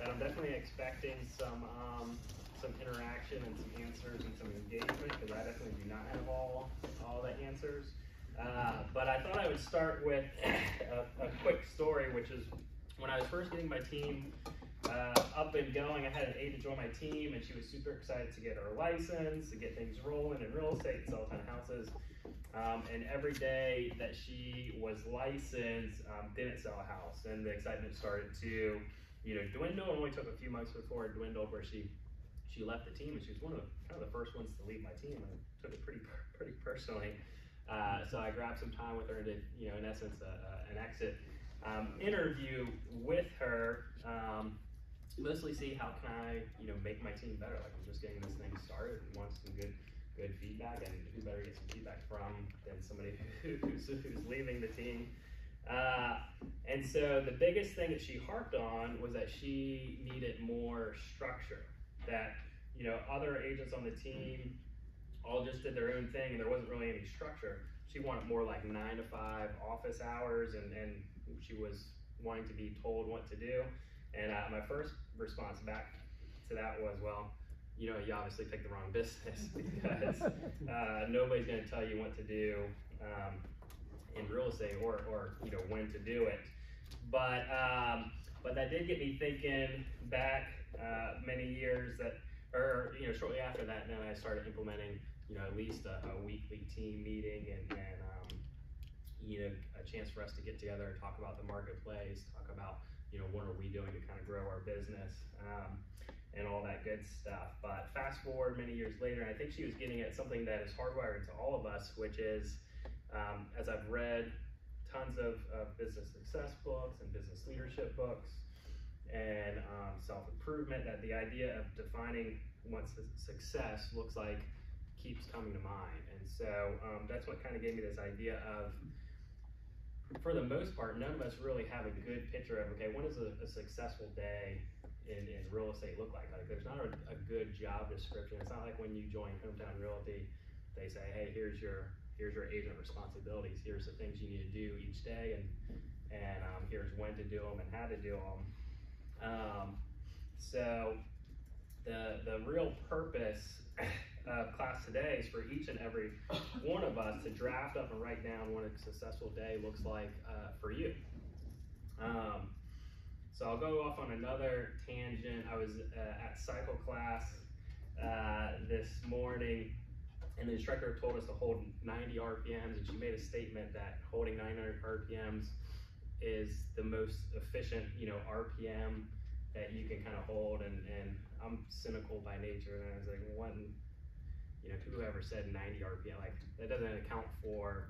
and I'm definitely expecting some interaction and some answers and some engagement, because I definitely do not have all the answers. But I thought I would start with a quick story, which is when I was first getting my team up and going. I had an agent join my team, and she was super excited to get her license, to get things rolling in real estate, sell a ton of houses. And every day that she was licensed, didn't sell a house, and the excitement started to, dwindle. It only took a few months before it dwindled, where she left the team, and she was one of the first ones to leave my team. I took it pretty personally. So I grabbed some time with her and did, in essence, an exit interview with her. Mostly see how can I, make my team better. Like, I'm just getting this thing started and want some good feedback, and who better get some feedback from than somebody who's leaving the team. And so the biggest thing that she harped on was that she needed more structure, that other agents on the team all just did their own thing and there wasn't really any structure. She wanted more like 9 to 5 office hours, and she was wanting to be told what to do. And my first response back to that was, well, you obviously picked the wrong business, because nobody's going to tell you what to do in real estate, or when to do it. But that did get me thinking back many years shortly after that. Then I started implementing at least a weekly team meeting, and a chance for us to get together and talk about the marketplace, talk about what are we doing to kind of grow our business, and all that good stuff. But fast forward many years later, and I think she was getting at something that is hardwired into all of us, which is, as I've read tons of business success books and business leadership books and self-improvement, that the idea of defining what success looks like keeps coming to mind. And so that's what kind of gave me this idea of, for the most part, none of us really have a good picture of, okay, what does a successful day in real estate look like? Like, there's not a good job description. It's not like when you join Hometown Realty, they say, hey, here's your agent responsibilities. Here's the things you need to do each day, and here's when to do them and how to do them. So the real purpose of class today is for each and every one of us to draft up and write down what a successful day looks like for you. So I'll go off on another tangent. I was at cycle class this morning, and the instructor told us to hold 90 RPMs, and she made a statement that holding 900 RPMs is the most efficient, RPM that you can kind of hold. And I'm cynical by nature, and I was like, what? Whoever said 90 RPM, like, that doesn't account for,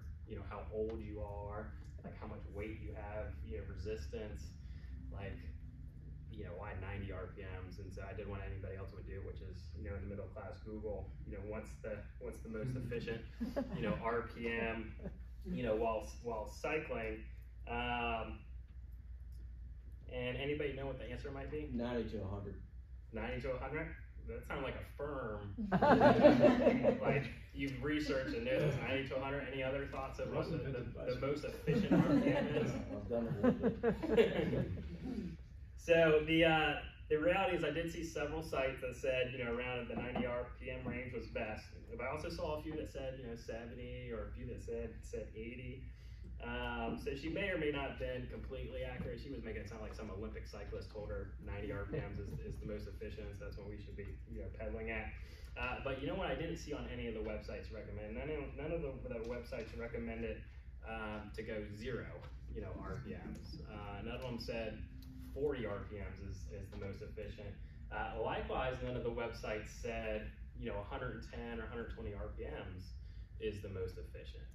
how old you are, like how much weight you have, resistance, like, why 90 RPMs? And so I did what anybody else would do, which is, in the middle class Google, what's the most efficient, RPM, while cycling. And anybody know what the answer might be? 90 to 100. 90 to 100? That sounds like a firm. Like, you've researched and know that's 90 to 100. Any other thoughts of what the most efficient RPM is? I've done it a little bit. So the reality is, I did see several sites that said, around the 90 RPM range was best. But I also saw a few that said, 70, or a few that said 80. So she may or may not have been completely accurate. She was making it sound like some Olympic cyclist told her 90 RPMs is the most efficient, so that's what we should be pedaling at. But what I didn't see on any of the websites recommend, none of the websites recommended to go 0 RPMs. None of them said 40 RPMs is the most efficient. Likewise, none of the websites said 110 or 120 RPMs is the most efficient.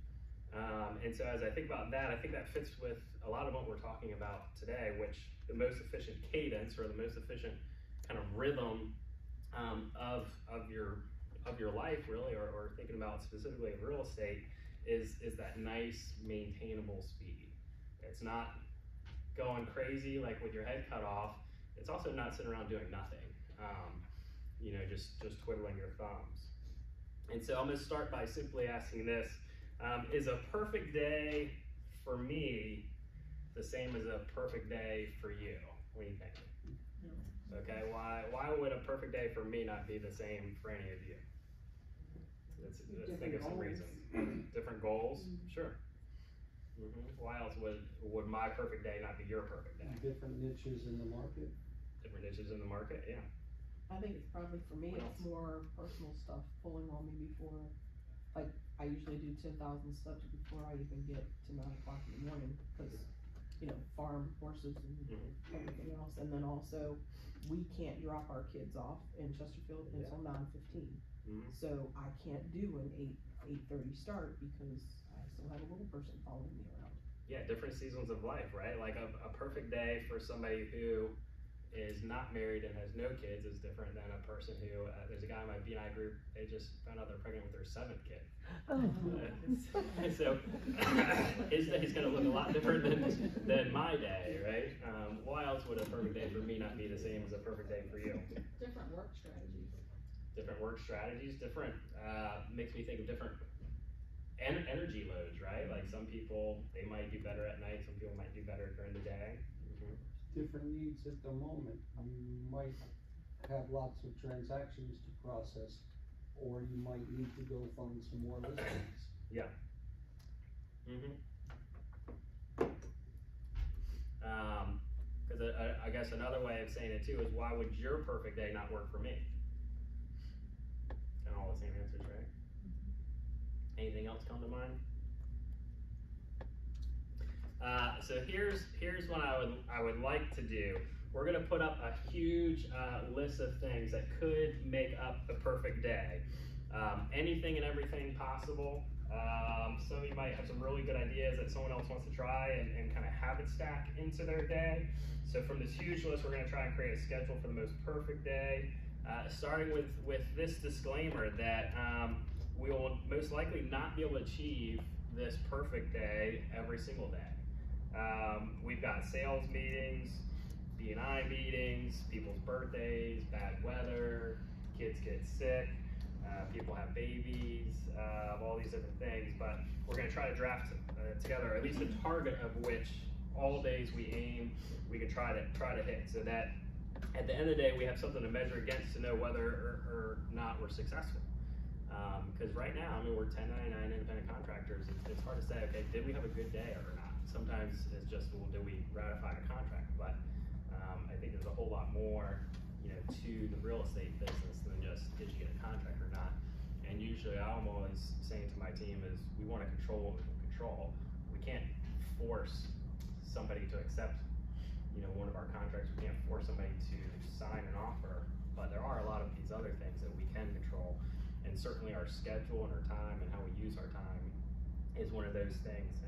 And so as I think about that, I think that fits with a lot of what we're talking about today, which the most efficient cadence, or the most efficient kind of rhythm of your life, really, or thinking about specifically in real estate, is that nice maintainable speed. It's not going crazy like with your head cut off. It's also not sitting around doing nothing, just twiddling your thumbs. And so I'm going to start by simply asking this. Is a perfect day for me the same as a perfect day for you? What do you think? Okay, why would a perfect day for me not be the same for any of you? Let's think of some reasons. Different goals, sure. Why else would my perfect day not be your perfect day? Different niches in the market. Different niches in the market, yeah. I think it's probably for me, it's more personal stuff pulling on me before, like, I usually do 10,000 steps before I even get to 9 o'clock in the morning, cause, you know, farm horses and everything else, and then also, we can't drop our kids off in Chesterfield until 9:15. So I can't do an 8:30 start because I still have a little person following me around. Yeah, different seasons of life, right? Like a perfect day for somebody who is not married and has no kids is different than a person who, there's a guy in my B&I group, they just found out they're pregnant with their 7th kid. So his day's gonna look a lot different than my day, right? Why else would a perfect day for me not be the same as a perfect day for you? Different work strategies. Different work strategies, different, makes me think of different energy loads, right? Like some people, they might do better at night, some people might do better during the day. Different needs at the moment. You might have lots of transactions to process, or you might need to go fund some more listings. Yeah. Because I guess another way of saying it too is, why would your perfect day not work for me? Kind of all the same answers, right? Anything else come to mind? So here's what I would like to do. We're gonna put up a huge list of things that could make up the perfect day. Anything and everything possible. Some of you might have some really good ideas that someone else wants to try and kind of habit stack into their day. So from this huge list, we're gonna try and create a schedule for the most perfect day. Starting with this disclaimer that we will most likely not be able to achieve this perfect day every single day. We've got sales meetings, B&I meetings, people's birthdays, bad weather, kids get sick, people have babies, all these different things, but we're gonna try to draft together at least a target of which all days we can try to hit, so that at the end of the day we have something to measure against to know whether or not we're successful. Because right now, I mean, we're 1099 independent contractors. It's hard to say, okay, did we have a good day or not? Sometimes it's just, well, did we ratify a contract? But I think there's a whole lot more, you know, to the real estate business than just did you get a contract or not. And usually, I'm always saying to my team is, we want to control what we can control. We can't force somebody to accept, you know, one of our contracts. We can't force somebody to sign an offer. But there are a lot of these other things that we can control. And certainly our schedule and our time and how we use our time is one of those things.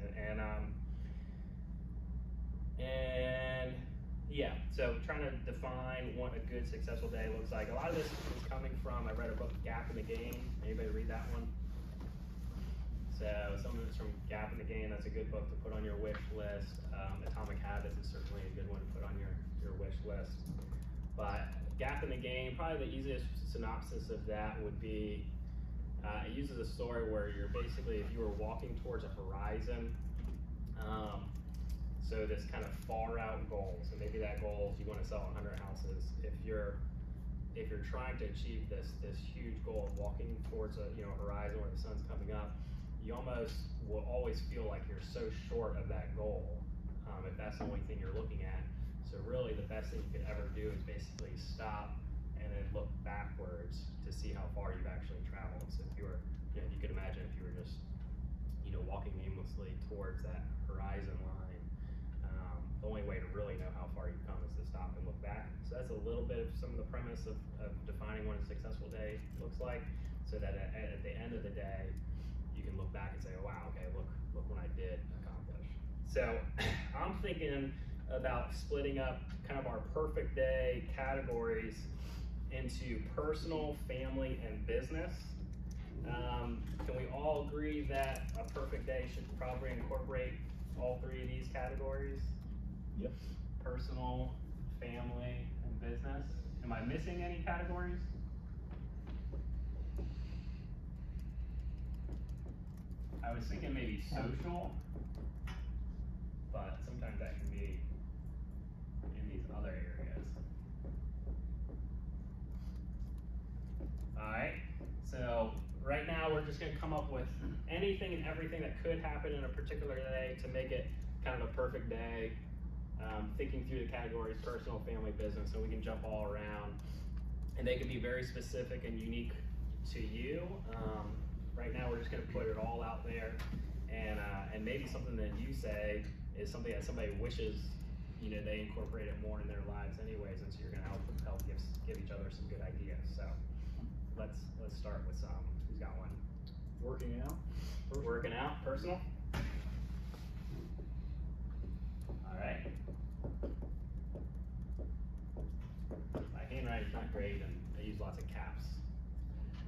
And yeah, so trying to define what a good successful day looks like. A lot of this is coming from, I read a book, Gap in the Game. Anybody read that one? So some of it's from Gap in the Game. That's a good book to put on your wish list. Atomic Habits is certainly a good one to put on your wish list. But Gap in the Game, probably the easiest synopsis of that would be, it uses a story where you're basically, if you were walking towards a horizon, so this kind of far out goal, so maybe that goal is you want to sell 100 houses. If you're trying to achieve this huge goal of walking towards a horizon where the sun's coming up, you almost will always feel like you're so short of that goal, if that's the only thing you're looking at. So really the best thing you could ever do is basically stop and then look backwards to see how far you've actually traveled. So if you were, you could imagine if you were just, walking aimlessly towards that horizon line, the only way to really know how far you've come is to stop and look back. So that's a little bit of some of the premise of defining what a successful day looks like, so that at the end of the day, you can look back and say, oh wow, okay, look what I did accomplish. So I'm thinking about splitting up kind of our perfect day categories into personal, family, and business. Can we all agree that a perfect day should probably incorporate all three of these categories? Yep. Personal, family, and business. Am I missing any categories? I was thinking maybe social, but sometimes that can be in these other areas. just gonna come up with anything and everything that could happen in a particular day to make it kind of a perfect day. Thinking through the categories, personal, family, business, so we can jump all around. And they can be very specific and unique to you. Right now we're just gonna put it all out there, and maybe something that you say is something that somebody wishes, you know, they incorporate it more in their lives anyways, and so you're gonna help give each other some good ideas. So let's start with some. Who's got one? Working out. Working out, personal. All right. My handwriting's not great, and I use lots of caps,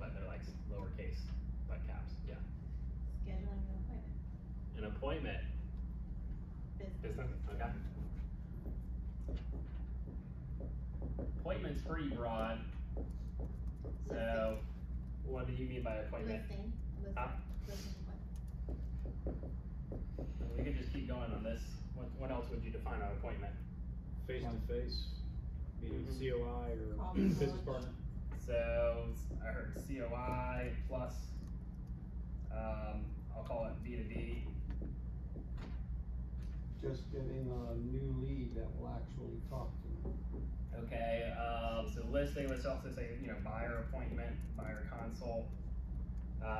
but they're like lowercase, but caps. Yeah. Scheduling an appointment. An appointment. Business. Okay. Appointment's pretty broad. So, what do you mean by appointment? Listing. Huh? Listing appointment. We could just keep going on this. What else would you define an appointment? Face to face, meaning Mhm. COI or Problem business knowledge. partner. So I heard COI plus, I'll call it B2B. Just getting a new lead that will actually talk to me. Okay, so listing, let's also say, you know, buyer appointment, buyer consult.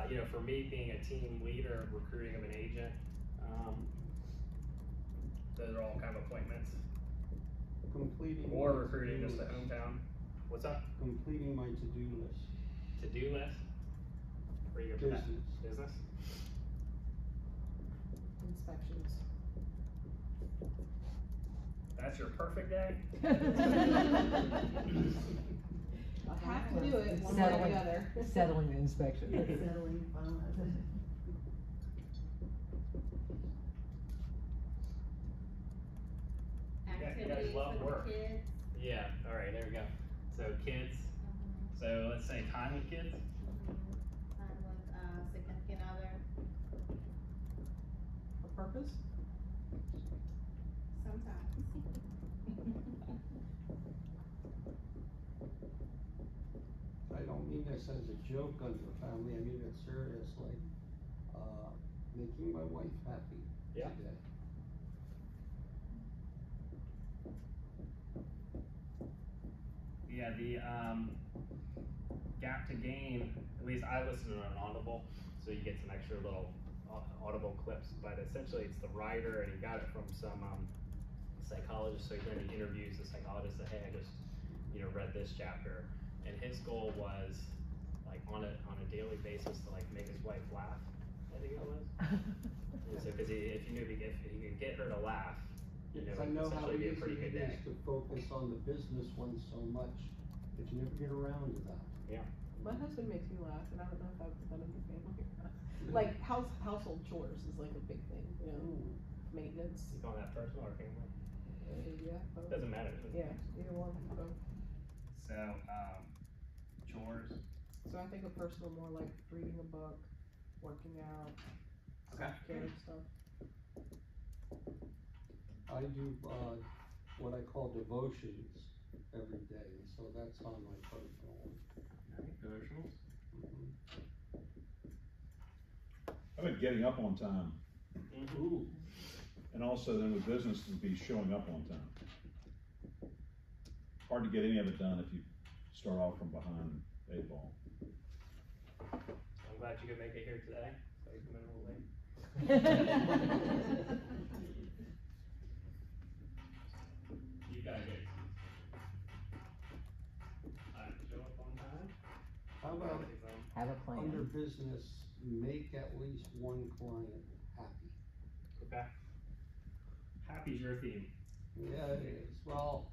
You know, for me, being a team leader, recruiting of an agent, those are all kind of appointments. Completing. Or my recruiting to-do just a list. hometown. What's up? Completing my to-do list. To-do list? Where you go for that? Business. Business? Inspections. That's your perfect day? I have to do it one way or the other. Settling the inspection. Settling, finalizing. Yeah, you guys Activities love with work. the kids. Yeah, alright, there we go. So kids, so let's say time with kids. Time with, significant other, For purpose? sometimes. I don't mean this as a joke on the family, I mean it seriously. Making my wife happy Yeah. today. Yeah, the gap to gain, at least I listen to an Audible, so you get some extra little Audible clips, but essentially it's the writer, and he got it from some psychologist, so then he interviews the psychologist, that, hey, I just, you know, read this chapter, and his goal was, like, on a daily basis to, like, make his wife laugh, I think it was. And so, cause if he could get her to laugh, you know, I it know would how essentially be a easy pretty good it day. is to focus on the business one so much, that you never get around to that. My husband makes me laugh, and I don't know if I would put that in the family or not. Like, household chores is like a big thing, you know, maintenance, You calling that personal or family? yeah, both. Doesn't matter. Yeah, either one, both. So, chores. So I think of personal more like reading a book, working out, Okay. self-care stuff. I do, what I call devotions every day, and so that's on my personal one. Devotionals. Mhm. I've been getting up on time, Ooh. and also then with business to be showing up on time. Hard to get any of it done if you start off from behind the eight ball. I'm glad you could make it here today. So you come in a little late. You gotta get. Show up on time. How about Have a under plan. business, make at least one client happy? Okay. Happy's your theme. Yeah, it is. Well,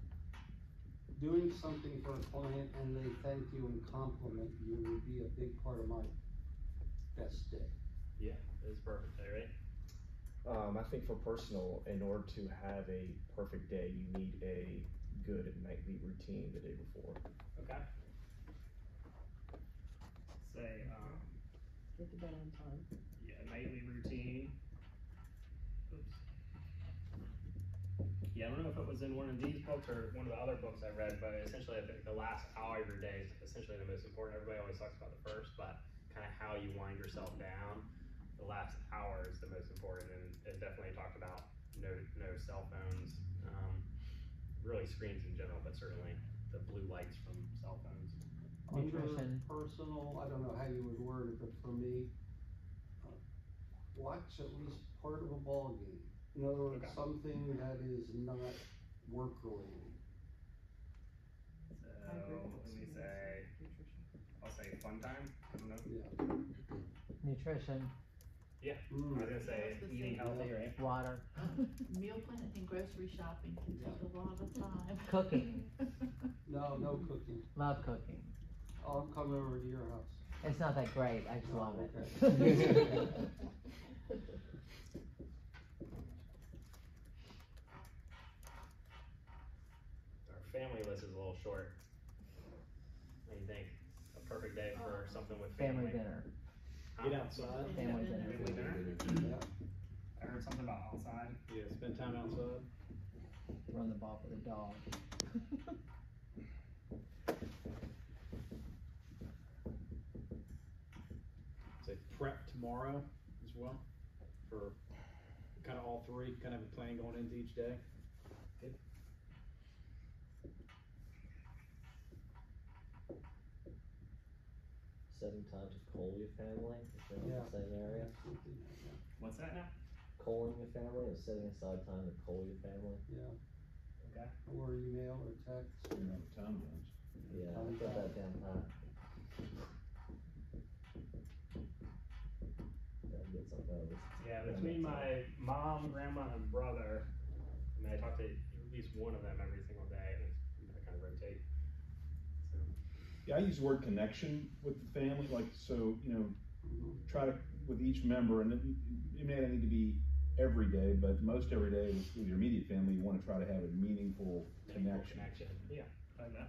doing something for a client and they thank you and compliment you would be a big part of my best day. Yeah, it's perfect day, right? I think for personal, in order to have a perfect day, you need a good nightly routine the day before. Okay. Say, Get to bed on time. yeah, nightly routine. Oops. Yeah, I don't know if it was in one of these books or one of the other books I read, but essentially I think the last hour of your day is essentially the most important. Everybody always talks about the first, but kind of how you wind yourself down, the last hour is the most important, and it definitely talked about no cell phones, really screens in general, but certainly the blue lights from cell phones. Under Nutrition. personal, I don't know how you would word it, but for me, watch at least part of a ball game. In other words, Okay. something that is not work related. So, let me say, I'll say fun time, I don't know. Yeah. Nutrition, Yeah, I was gonna say eating healthy, right? water, Meal planning and grocery shopping can take a lot of time. cooking, No cooking. love cooking. I'll come over to your house. It's not that great, I just Oh, love okay. it. Our family list is a little short. What do you think? A perfect day for something with family? Family dinner, Huh? Get outside. family dinner. Family dinner? Yeah. I heard something about outside. Yeah, spend time outside. Run the ball for the dog. Say prep tomorrow as well, for kind of all three, kind of have a plan going into each day. Setting time to call your family if they're in Yeah. the same area. What's that now? Calling your family or setting aside time to call your family. Yeah. Okay. Or email or text. You know, the time zones. Yeah, I've got that down pat. Gotta get some those. Yeah, between my mom, grandma, and brother, I mean, I talk to at least one of them every single day, and I kind of rotate. So, Yeah, I use the word connection with the family, like, so, you know, try to, with each member, and it may not need to be every day, but most every day with your immediate family, you wanna try to have a meaningful connection. Yeah, like that.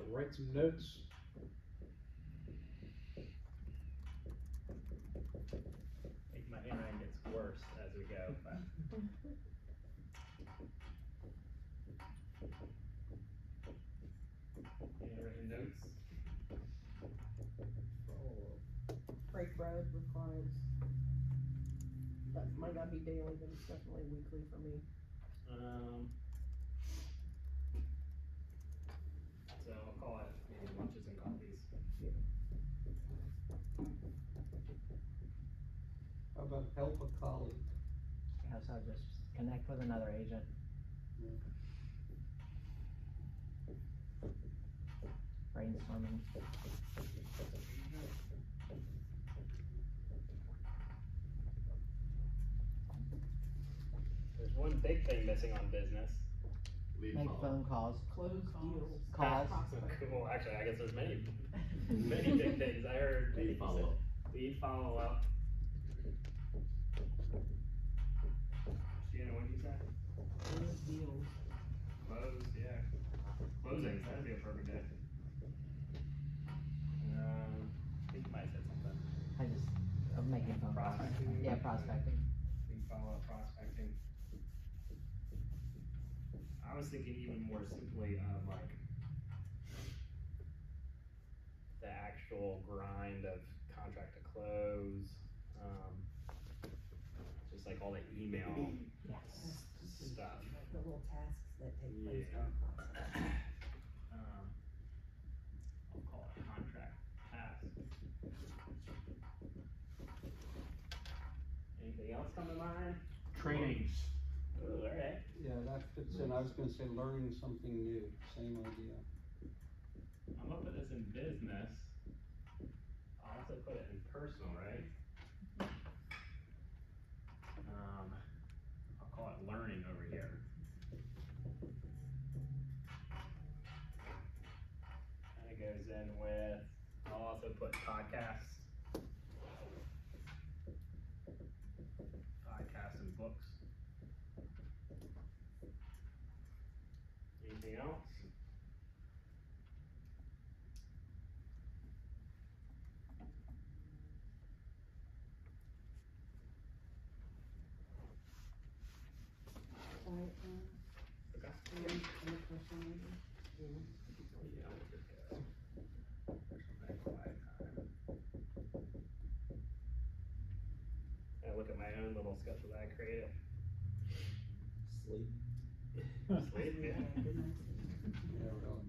Write some notes. I think my handwriting gets worse as we go, but. Handwritten notes. Freight road requires, that might not be daily, but it's definitely weekly for me. So I'll call it maybe lunches and coffees. How about help a colleague? Yeah, so just connect with another agent. Brainstorming. There's one big thing missing on business. Make phone calls. Close deals. Calls. Well, actually, I guess there's many big things. I heard. Lead follow-up. Lead follow-up. Shannon, what did you say? Close deals. Close, yeah. Closings, that'd be a perfect day. I think you might have said something. I'm making phone calls. Prospecting? Yeah, prospecting. Lead follow-up, prospecting. I was thinking even more simply of like the actual grind of contract to close, just like all the email Yes. stuff. The little tasks that take place Yeah. in the process. I'll call it contract task. Anything else come to mind? Trainings. Ooh, alright. Yeah, that fits in. I was gonna say learning something new, same idea. I'm gonna put this in business. I'll also put it in personal, right? I'll call it learning over here. Kinda goes in with, I'll also put podcasts. Podcasts and books. Anything else? Sorry, Okay. any question maybe? Yeah, we're good to go. There's some nice quiet time. I look at my own little schedule that I created. Sleep. Sleep, yeah. Yeah, well,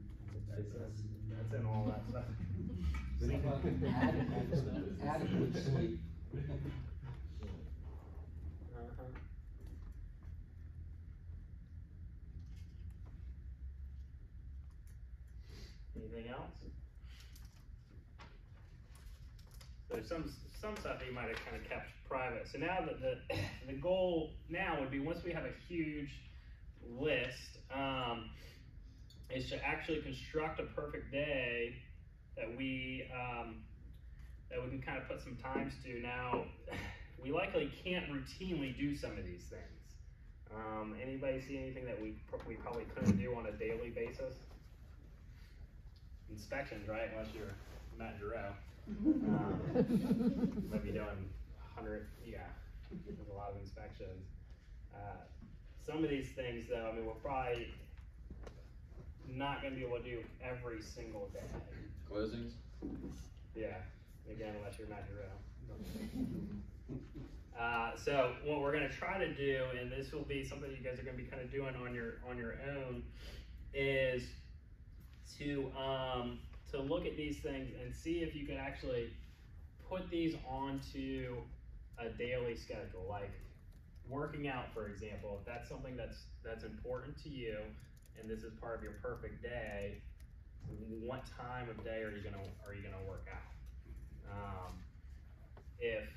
That's in all that stuff. think about adequate sleep. Uh-huh. Anything else? There's some stuff that you might have kind of kept private. So now that the goal now would be, once we have a huge list, is to actually construct a perfect day that we can kind of put some times to. Now, we likely can't routinely do some of these things. Anybody see anything that we probably couldn't do on a daily basis? Inspections, right? Unless you're Matt Giroux. Might be doing 100, yeah, there's a lot of inspections. Some of these things though, I mean, we're probably not gonna be able to do every single day. Closings? Yeah, again, unless you're Matt Giroux. So what we're gonna try to do, and this will be something you guys are gonna be kind of doing on your own, is to look at these things and see if you can actually put these onto a daily schedule, like working out, for example. If that's something that's important to you, and this is part of your perfect day, what time of day are you gonna work out? If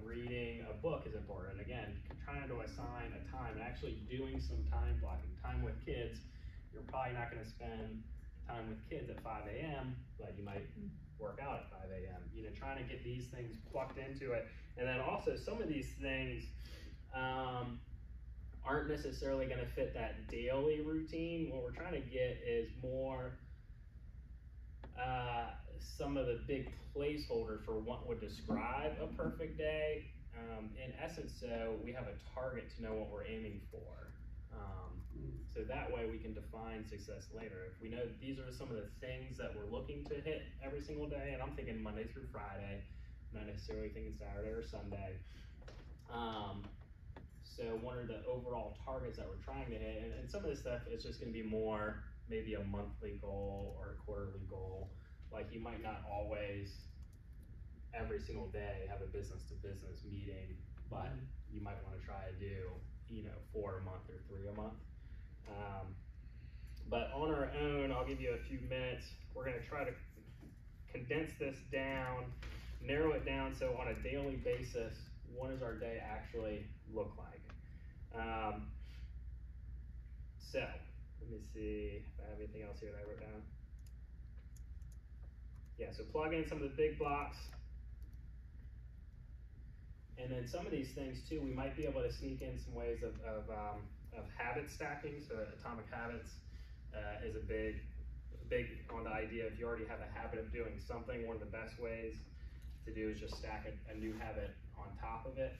reading a book is important, again, trying to assign a time and actually doing some time blocking. Time with kids, you're probably not gonna spend time with kids at 5 a.m., but you might work out at 5 a.m. Trying to get these things plugged into it. And then also some of these things aren't necessarily gonna fit that daily routine. What we're trying to get is more some of the big placeholders for what would describe a perfect day. In essence, so we have a target to know what we're aiming for. So that way we can define success later. If we know these are some of the things that we're looking to hit every single day, and I'm thinking Monday through Friday, not necessarily thinking Saturday or Sunday. So what are the overall targets that we're trying to hit? And some of this stuff is just gonna be more maybe a monthly goal or a quarterly goal. Like you might not always, every single day, have a business-to-business meeting, but you might wanna try to do, 4 a month or 3 a month. But on our own, I'll give you a few minutes. We're gonna try to condense this down, narrow it down, so on a daily basis, what does our day actually look like? So, let me see if I have anything else here that I wrote down. Yeah, so plug in some of the big blocks. And then some of these things too, we might be able to sneak in some ways of habit stacking. So atomic habits is a big on the idea. If you already have a habit of doing something, one of the best ways to do is just stack a new habit on top of it.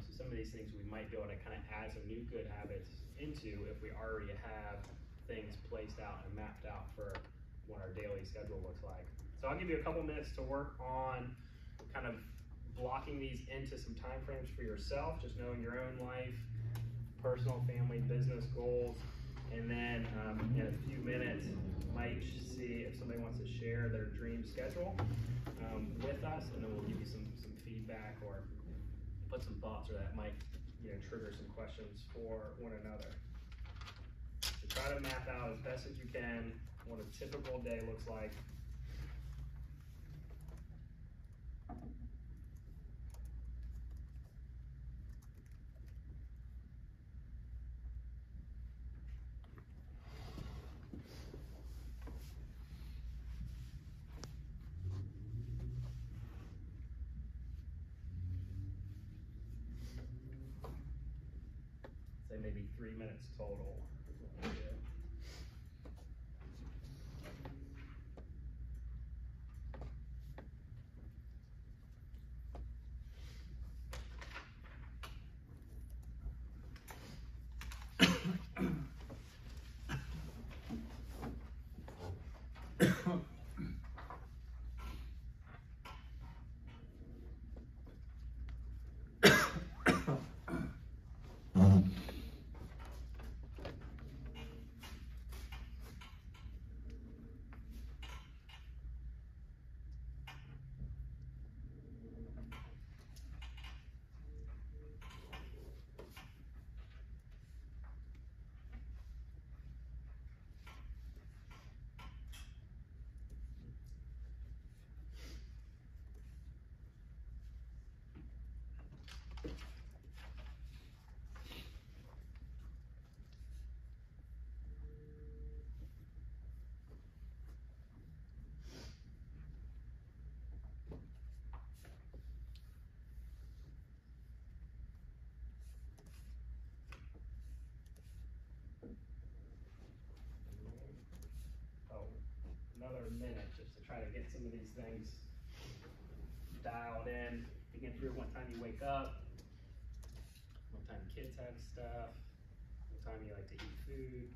So some of these things we might be able to kind of add some new good habits into if we already have things placed out and mapped out for what our daily schedule looks like. So I'll give you a couple minutes to work on kind of blocking these into some time frames for yourself, just knowing your own life, personal, family, business goals. And then in a few minutes, might see if somebody wants to share their dream schedule with us, and then we'll give you some feedback or put some thoughts, or that might trigger some questions for one another. So try to map out as best as you can what a typical day looks like. Say maybe 3 minutes total. things dialed in, thinking through what time you wake up, what time kids have stuff, what time you like to eat food.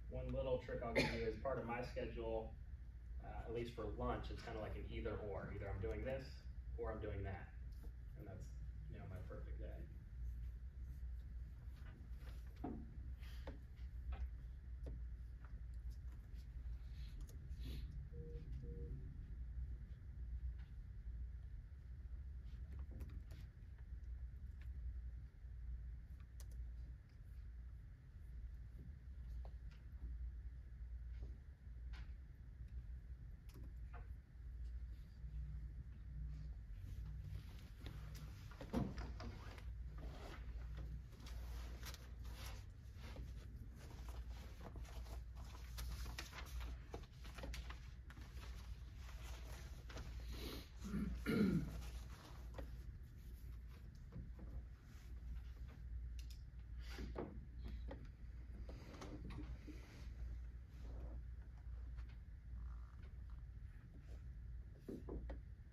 One little trick I'll give you is part of my schedule, at least for lunch, it's kind of like an either or. Either I'm doing this or I'm doing that. And that's, you know, my perfect day.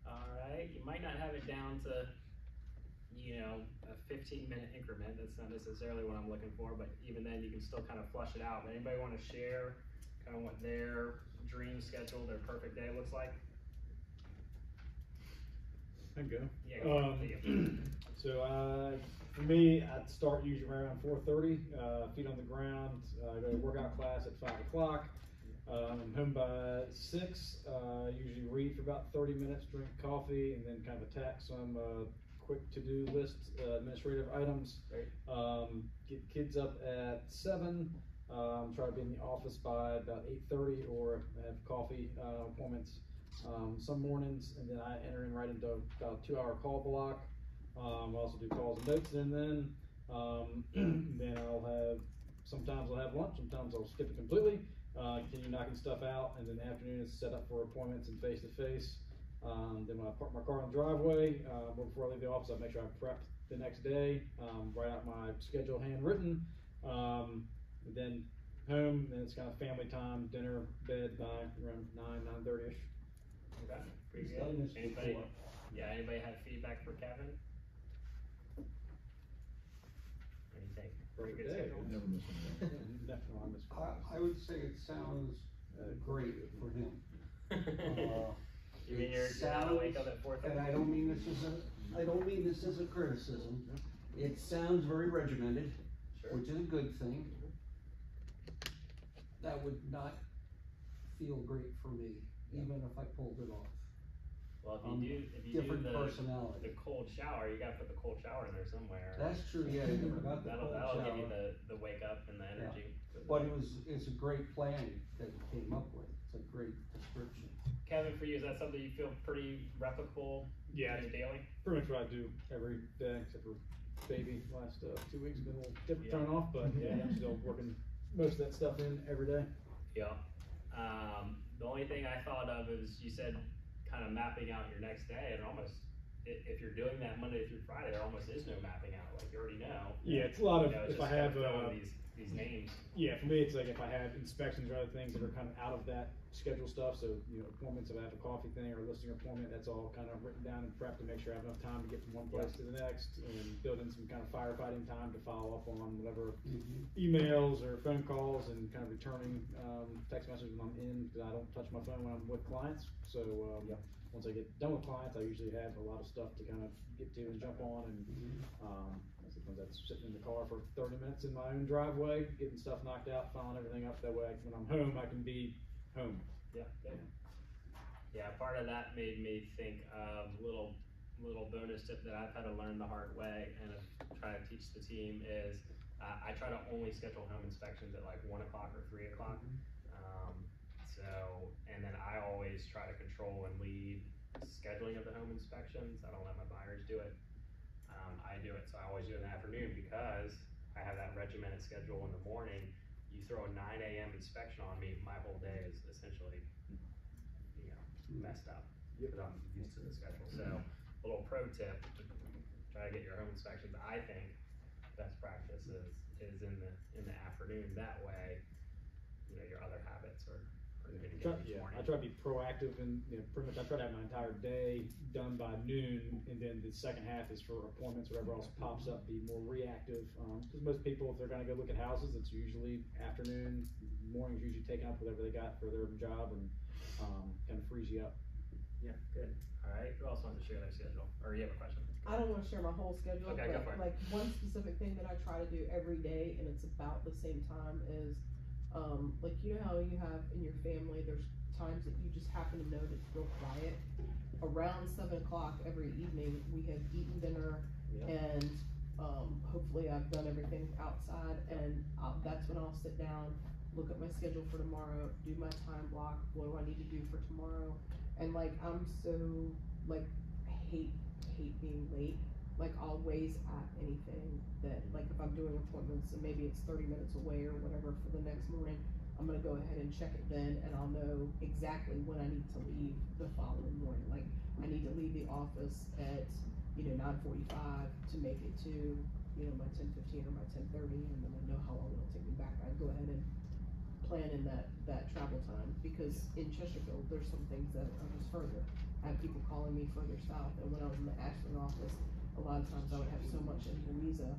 Alright, you might not have it down to, you know, a 15-minute increment. That's not necessarily what I'm looking for, but even then you can still kind of flush it out. But anybody want to share kind of what their dream schedule, their perfect day looks like? I can go. Yeah, go for it. So for me, I'd start usually right around 4:30, feet on the ground, go to workout class at 5 o'clock. I'm home by 6, usually read for about 30 minutes, drink coffee, and then kind of attack some quick to-do list administrative items. Get kids up at 7, try to be in the office by about 8:30 or have coffee appointments some mornings, and then I enter in right into about a 2-hour call block. I also do calls and notes, and then then sometimes I'll have lunch, sometimes I'll skip it completely, continue knocking stuff out, and then the afternoon is set up for appointments and face-to-face. Then when I park my car in the driveway, before I leave the office, I make sure I prep the next day, write out my schedule handwritten, then home, then it's kind of family time, dinner, bed by around 9:30ish. Okay, pretty good. Anybody, anybody have feedback for Kevin? Anything? Pretty good schedule? Never miss one. Definitely miss I would say it sounds great for him. You mean you're gonna wake up at 4:30? And I don't mean this as a criticism. It sounds very regimented, Sure. which is a good thing. That would not feel great for me, even if I pulled it off. Well, if you do Different the personality. cold shower, you gotta put the cold shower in there somewhere. That's true, yeah, I never got the cold That'll give you shower. the wake up and the energy. But it's a great plan that you came up with. It's a great description. Kevin, for you, is that something you feel pretty replicable? Yeah, daily. pretty much what I do every day, except for baby. Last 2 weeks been a little different Yeah. turn off, but yeah, I'm still working most of that stuff in every day. Yeah. The only thing I thought of is you said kind of mapping out your next day, and almost if you're doing that Monday through Friday, there almost is no mapping out. Like you already know. Yeah, it's a lot of it's if I just have throwing these names. yeah, for me it's like if I have inspections or other things that are kind of out of that schedule stuff. So appointments, if I have a coffee thing or a listing appointment, that's all kind of written down and prepped to make sure I have enough time to get from one place to the next, and build in some kind of firefighting time to follow up on whatever emails or phone calls, and kind of returning text messages when I'm in, because I don't touch my phone when I'm with clients. So once I get done with clients, I usually have a lot of stuff to kind of get to and jump on, and sometimes I'm sitting in the car for 30 minutes in my own driveway, getting stuff knocked out, filing everything up. That way, when I'm home, I can be home. Yeah, part of that made me think of little bonus tip that I've had to learn the hard way and try to teach the team is I try to only schedule home inspections at like 1 o'clock or 3 o'clock. And then I always try to control and lead scheduling of the home inspections. I don't let my buyers do it. I do it, so I always do it in the afternoon because I have that regimented schedule in the morning. You throw a 9 a.m. inspection on me, my whole day is essentially, messed up because I'm used to the schedule. So, a little pro tip: try to get your home inspections. I think best practice is in the afternoon. That way, you know, your other habits are gonna get each morning. I try to be proactive and, you know, pretty much I try to have my entire day done by noon, and then the second half is for appointments, whatever else pops up, be more reactive. Cause most people, if they're gonna go look at houses, it's usually afternoon, morning's usually taken up whatever they got for their job, and, kind of frees you up. Yeah, good. Alright, who else wants to share their schedule? Or you have a question? I don't wanna share my whole schedule, Okay, go for but it. like one specific thing that I try to do every day, and it's about the same time, is, like, you know how you have in your family, there's times that you just happen to know that it's real quiet. Around 7 o'clock every evening, we have eaten dinner, and, hopefully I've done everything outside, and that's when I'll sit down, look at my schedule for tomorrow, do my time block, what do I need to do for tomorrow, and like, I'm so, like, hate being late. Like, I'll waze at anything that, like, if I'm doing appointments and maybe it's 30 minutes away or whatever for the next morning, I'm gonna go ahead and check it then, and I'll know exactly when I need to leave the following morning. Like, I need to leave the office at, you know, 9:45 to make it to, you know, my 10:15 or my 10:30, and then I know how long it'll take me back. I'd go ahead and plan in that travel time, because in Chesterfield, there's some things that are just further. I have people calling me further south, and when I was in the Ashland office, a lot of times I would have so much in Louisa,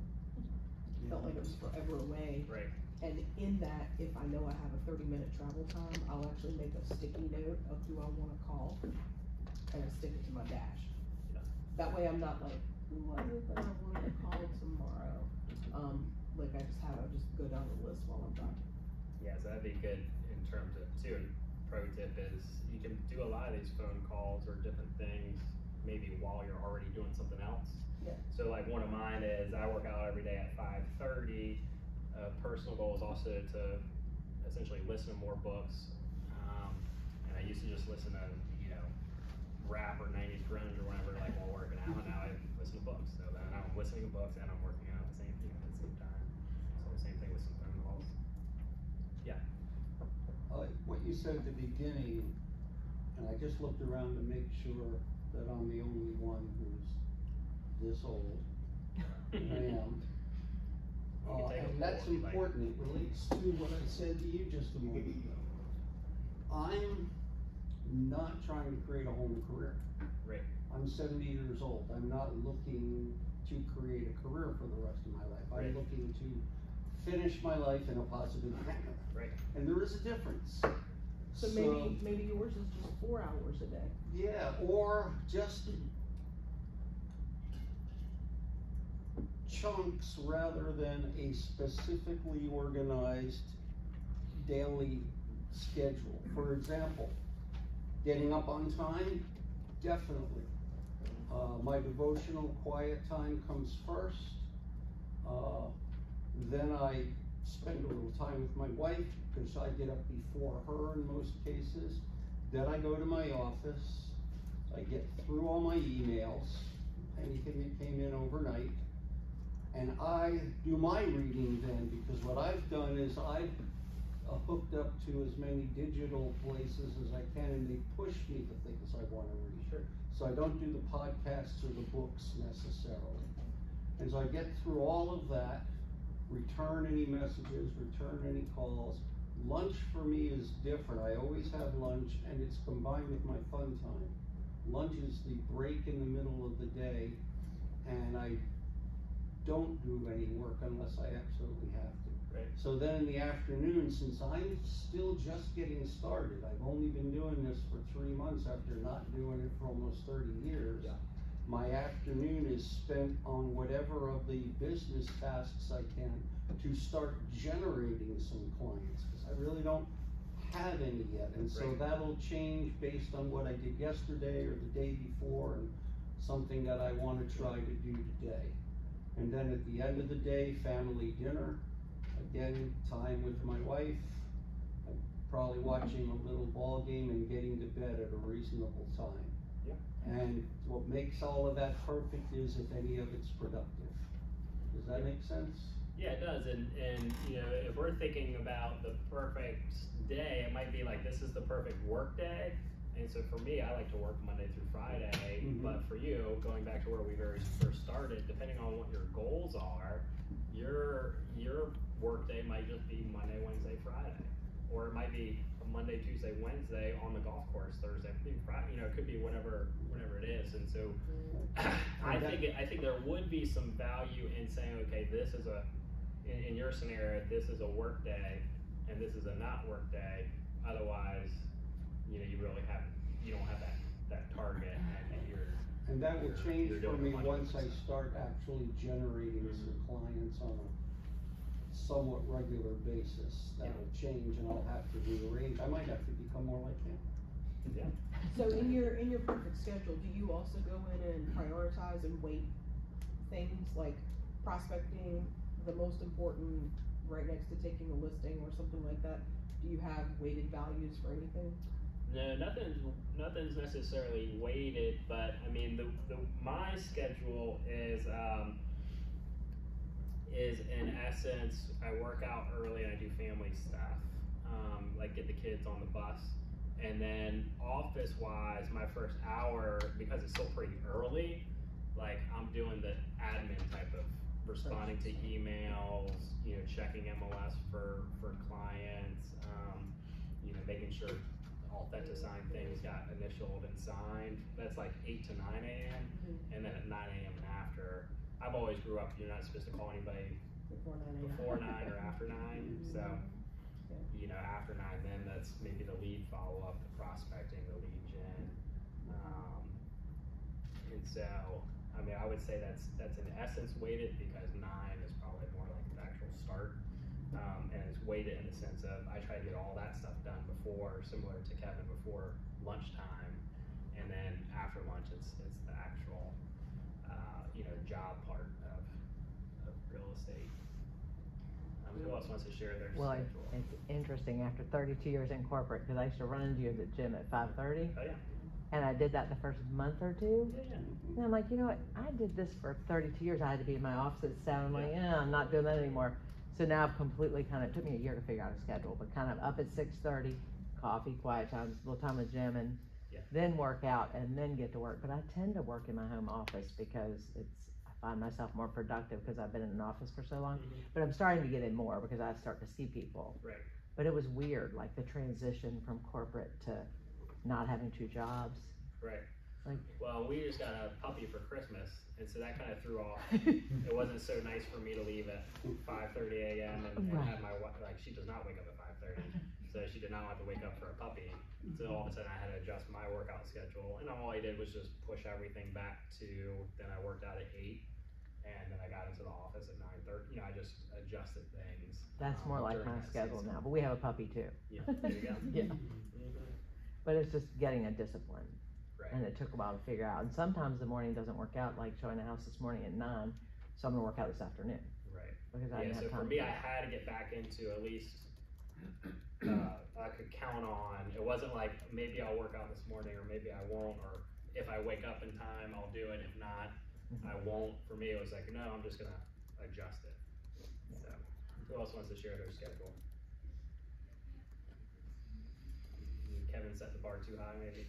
felt like it was forever away. Right. And in that, if I know I have a 30-minute travel time, I'll actually make a sticky note of who I wanna call, and I stick it to my dash. Yeah. That way I'm not like, who was it that I wanted to call tomorrow? Like, I just go down the list while I'm driving. Yeah, so that'd be good in terms of, too, and pro tip is, you can do a lot of these phone calls or different things, maybe while you're already doing something else. Yeah. So like one of mine is, I work out every day at 5:30, personal goal is also to essentially listen to more books, and I used to just listen to, you know, rap or 90s grunge or whatever, like while working out, and now I listen to books, so then I'm listening to books and I'm working out at the same, you know, at the same time, so same thing with some phone calls. Yeah. What you said at the beginning, and I just looked around to make sure that I'm the only one who's this old, and I am. And that's important, it relates to what I said to you just a moment ago. I'm not trying to create a whole new career. Right. I'm 70 years old, I'm not looking to create a career for the rest of my life. I'm looking to finish my life in a positive manner. Right. And there is a difference. So maybe yours is just 4 hours a day. Yeah, or just chunks rather than a specifically organized daily schedule. For example, getting up on time, definitely. My devotional quiet time comes first. Then I spend a little time with my wife, because I get up before her in most cases. Then I go to my office, I get through all my emails, anything that came in overnight, and I do my reading then, because what I've done is I've hooked up to as many digital places as I can, and they push me to things I wanna read. Sure. So I don't do the podcasts or the books necessarily. And so I get through all of that, return any messages, return any calls. Lunch for me is different. I always have lunch, and it's combined with my fun time. Lunch is the break in the middle of the day, and I don't do any work unless I absolutely have to. Right. So then in the afternoon, since I'm still just getting started, I've only been doing this for 3 months after not doing it for almost 30 years. Yeah. My afternoon is spent on whatever of the business tasks I can to start generating some clients, because I really don't have any yet. And so that'll change based on what I did yesterday or the day before, and something that I wanna try to do today. And then at the end of the day, family dinner, again, time with my wife. I'm probably watching a little ball game and getting to bed at a reasonable time. Yeah. And what makes all of that perfect is if any of it's productive. Does that make sense? Yeah, it does, and you know, if we're thinking about the perfect day, it might be like, this is the perfect work day, And so for me, I like to work Monday through Friday, Mhm. but for you, going back to where we very first started, depending on what your goals are, your work day might just be Monday, Wednesday, Friday. Or it might be a Monday, Tuesday, Wednesday on the golf course, Thursday, Friday, it could be whatever it is. And so I think there would be some value in saying, okay, this is in your scenario, this is a work day and this is a not work day. Otherwise, you don't have that target, and And that will change you're for doing me a bunch of once I stuff. start actually generating some clients on a somewhat regular basis. That'll change and I'll have to rearrange. I might have to become more like him. Yeah. So in your perfect schedule, do you also go in and prioritize and weight things like prospecting the most important right next to taking a listing or something like that? Do you have weighted values for anything? No, nothing's necessarily weighted, but I mean my schedule is in essence, I work out early and I do family stuff, like get the kids on the bus, and then office wise, my first hour, because it's still pretty early, like I'm doing the admin type of responding to emails, checking MLS for clients, making sure all FetchAsign things got initialed and signed. That's like 8 to 9 a.m. And then at 9 a.m. and after, I've always grew up, you're not supposed to call anybody before 9 or after 9. So, after 9, then that's maybe the lead follow-up, the prospecting, the lead gen. And so, I mean, I would say that's in essence weighted, because 9 is probably more like the actual start. And it's weighted in the sense of I try to get all that stuff done before, similar to Kevin, before lunchtime, and then after lunch it's the actual job part of real estate. Who else wants to share their Well, schedule? it's interesting, after 32 years in corporate, because I used to run into you at the gym at 5:30. Oh yeah. And I did that the first month or two. Yeah. And I'm like, you know what? I did this for 32 years. I had to be in my office at 7. I'm like, I'm not doing that anymore. So now I've completely it took me a year to figure out a schedule, but kind of up at 6:30, coffee, quiet times, a little time in the gym, and then work out and then get to work. But I tend to work in my home office because I find myself more productive because I've been in an office for so long. But I'm starting to get in more because I start to see people. Right. But it was weird, like the transition from corporate to not having 2 jobs. Right. Like, well, we just got a puppy for Christmas, and so that kind of threw off. It wasn't so nice for me to leave at 5:30 a.m. and have my wife, she does not wake up at 5:30, so she did not have to wake up for a puppy. So all of a sudden I had to adjust my workout schedule, and all I did was just push everything back to, then I worked out at 8, and then I got into the office at 9:30. I just adjusted things. That's more like my schedule now, but we have a puppy too. Yeah, there you go. Yeah. But it's just getting a discipline. Right. And it took a while to figure out. And sometimes the morning doesn't work out, like showing a house this morning at 9, so I'm gonna work out this afternoon. Right. Because I didn't have so time for me, to I had to get back into at least I could count on. It wasn't like maybe I'll work out this morning or maybe I won't, or if I wake up in time, I'll do it. If not, I won't. For me, it was like, no, I'm just gonna adjust it. So, who else wants to share their schedule? Kevin set the bar too high, maybe.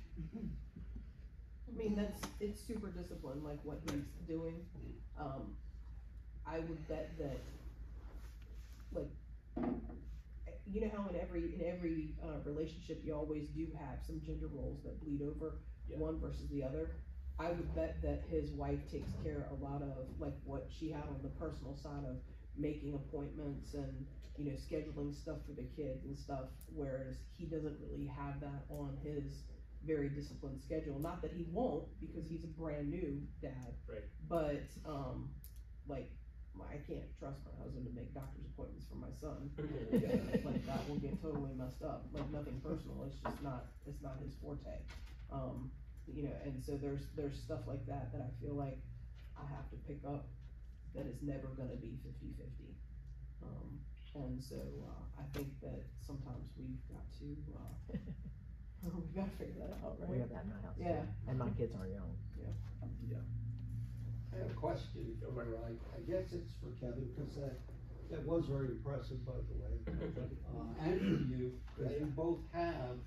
I mean, it's super disciplined, like what he's doing. I would bet that, like, you know how in every relationship you always do have some gender roles that bleed over one versus the other. I would bet that his wife takes care a lot of like what she had on the personal side of making appointments and scheduling stuff for the kids and stuff, whereas he doesn't really have that on his very disciplined schedule. Not that he won't, because he's a brand new dad. Right. But like, I can't trust my husband to make doctor's appointments for my son. Like that will get totally messed up. Like nothing personal. It's just not. It's not his forte. And so there's stuff like that I feel like I have to pick up. That is never gonna be 50-50. And so I think that sometimes we've got to we've got to figure that out, right? We have that in my house. Yeah. Too. And my kids are young. Yeah. I have a question for, I guess it's for Kevin, because that was very impressive, by the way. And for you, because you both have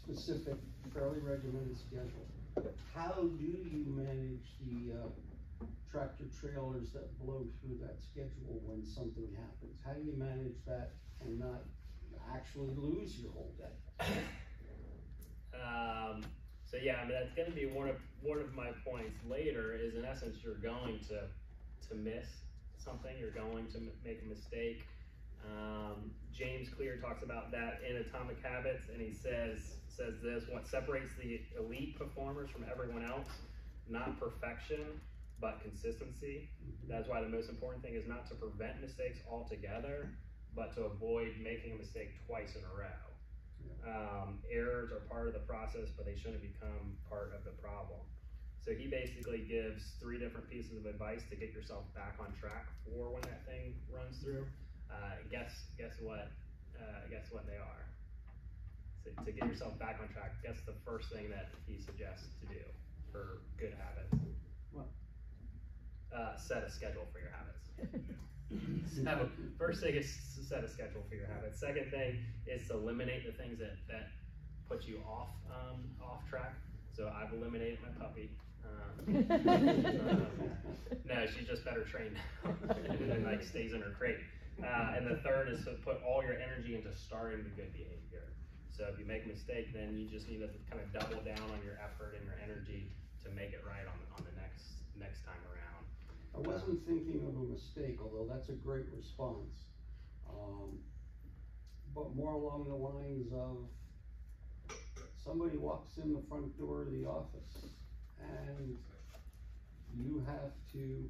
specific, fairly regimented schedule. How do you manage the, tractor trailers that blow through that schedule when something happens? How do you manage that and not actually lose your whole day? So yeah, I mean, that's gonna be one of my points later, is in essence, you're going to miss something, you're going to make a mistake. James Clear talks about that in Atomic Habits, and he says this: what separates the elite performers from everyone else, not perfection, but consistency. That's why the most important thing is not to prevent mistakes altogether, but to avoid making a mistake twice in a row. Errors are part of the process, but they shouldn't become part of the problem. So he basically gives 3 different pieces of advice to get yourself back on track for when that thing runs through. Guess what they are. So to get yourself back on track, guess the first thing that he suggests to do for good habits. What? Set a schedule for your habits. So first thing is to set a schedule for your habits. Second thing is to eliminate the things that put you off track. So I've eliminated my puppy. No, she's just better trained now and like stays in her crate. And the third is to put all your energy into starting the good behavior. So if you make a mistake, then you just need to kind of double down on your effort and your energy to make it right on the next time around. I wasn't thinking of a mistake, although that's a great response. But more along the lines of somebody walks in the front door of the office and you have to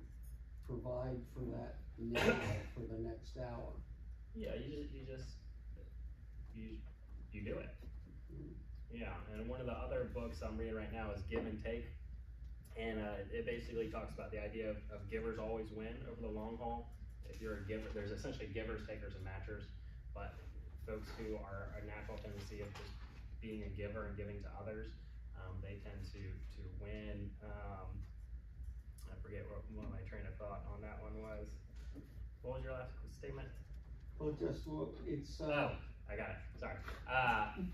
provide for that now for the next hour. Yeah, you do it. Yeah, and one of the other books I'm reading right now is Give and Take. And it basically talks about the idea of givers always win over the long haul. If you're a giver, there's essentially givers, takers, and matchers. But folks who are a natural tendency of just being a giver and giving to others, they tend to win. I forget what my train of thought on that one was. What was your last statement? Well, it's. Oh, I got it. Sorry.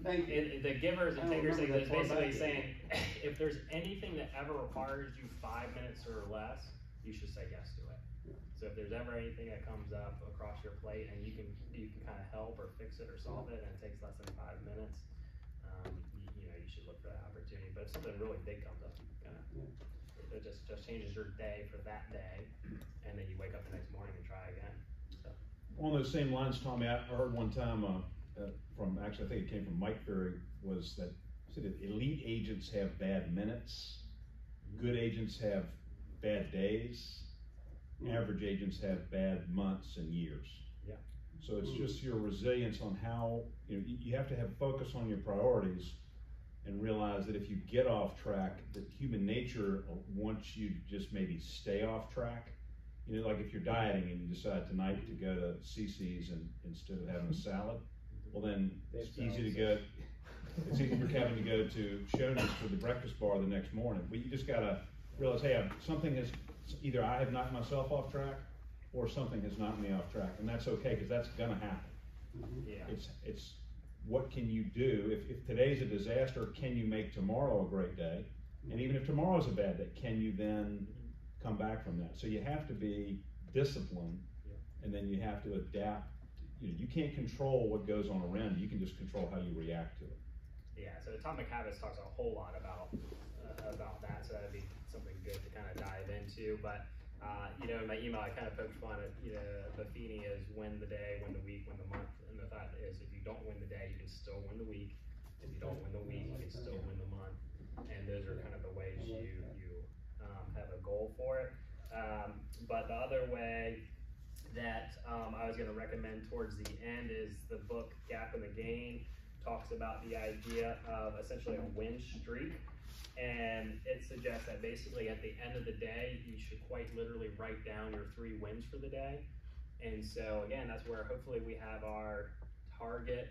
Thank you. The givers and takers thing is basically back. saying, if there's anything that ever requires you 5 minutes or less, you should say yes to it. Yeah. So if there's ever anything that comes up across your plate and you can kind of help or fix it or solve it, and it takes less than 5 minutes, you should look for that opportunity. But if something really big comes up, it just changes your day for that day, and then you wake up the next morning and try again. So. On those same lines, Tommy, I heard one time I think it came from Mike Ferry, was that said that elite agents have bad minutes, good agents have bad days, average agents have bad months and years. Yeah. So it's just your resilience on how, you have to have focus on your priorities and realize that if you get off track, that human nature wants you to just maybe stay off track. Like if you're dieting and you decide tonight to go to CC's and instead of having a salad, well then it's easy to go. It's easy for Kevin to go to Shoney's for the breakfast bar the next morning. But you just gotta realize, hey, something has either I have knocked myself off track, or something has knocked me off track, and that's okay because that's gonna happen. Yeah. It's what can you do if today's a disaster? Can you make tomorrow a great day? And even if tomorrow's a bad day, can you then come back from that? So you have to be disciplined, and then you have to adapt. You can't control what goes on around you. You can just control how you react to it. Yeah, so Atomic Habits talks a whole lot about that, so that'd be something good to kind of dive into. But in my email I kind of poked fun at the Buffini is win the day, win the week, win the month, and the thought is if you don't win the day, you can still win the week. If you don't win the week, you can still win the month. And those are kind of the ways you have a goal for it. But the other way that I was going to recommend towards the end is the book Gap in the Gain. Talks about the idea of essentially a win streak, and it suggests that basically at the end of the day you should quite literally write down your 3 wins for the day. And so again, that's where hopefully we have our target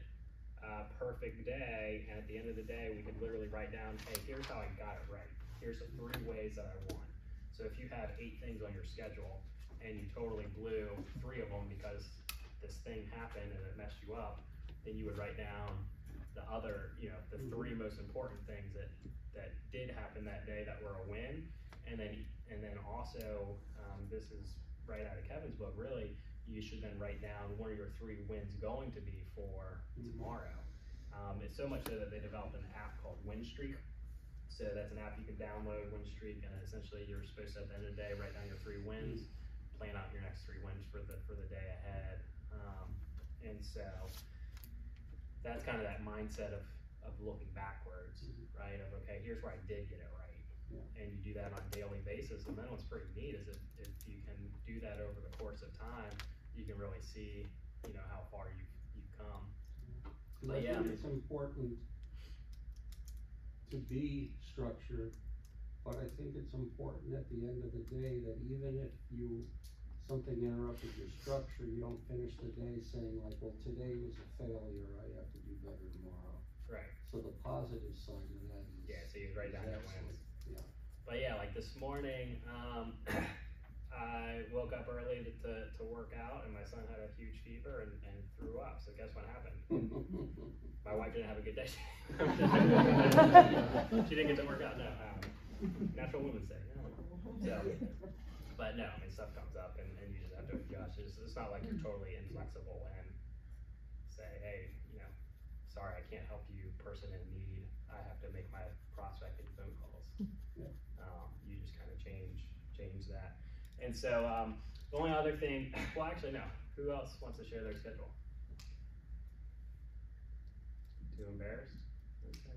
perfect day, and at the end of the day we could literally write down, hey, here's how I got it right, here's the 3 ways that I won. So if you have 8 things on your schedule and you totally blew 3 of them because this thing happened and it messed you up, then you would write down the other, you know, the three most important things that did happen that day that were a win, and then also, this is right out of Kevin's book, really, you should then write down what are your 3 wins going to be for tomorrow. It's so much so that they developed an app called Win Streak. So that's an app you can download, Win Streak, and essentially you're supposed to, at the end of the day, write down your 3 wins, plan out your next 3 wins for the day ahead. And so that's kind of that mindset of looking backwards, right? Of, okay, here's where I did get it right. And you do that on a daily basis, and then what's pretty neat is if you can do that over the course of time, you can really see, you know, how far you've come. But yeah, it's important to be structured, but I think it's important at the end of the day that even if something interrupted your structure, you don't finish the day saying like, well, today was a failure, I have to do better tomorrow. Right. So the positive side of that is, yeah, so you write down your wins. Yeah. But yeah, like this morning, I woke up early to work out, and my son had a huge fever and threw up. So guess what happened? My wife didn't have a good day. She didn't get to work out. No, Natural Women's Day. No. So, but no, I mean, stuff comes up, and you just have to adjust. It's not like you're totally inflexible and say, hey, you know, sorry, I can't help you, person in need. I have to make my prospecting phone calls. You just kind of change that. And so the only other thing, well, actually, no. Who else wants to share their schedule? Too embarrassed? Okay.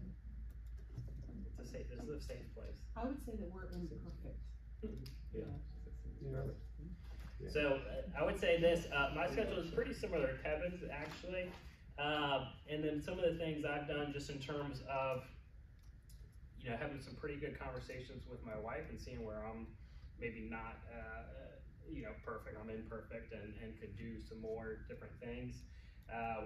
This is a safe place. I would say that we're imperfect. Yeah. Yeah. So I would say this, my schedule is pretty similar to Kevin's, actually. And then some of the things I've done just in terms of, you know, having some pretty good conversations with my wife and seeing where I'm maybe not, you know, perfect, I'm imperfect, and could do some more different things.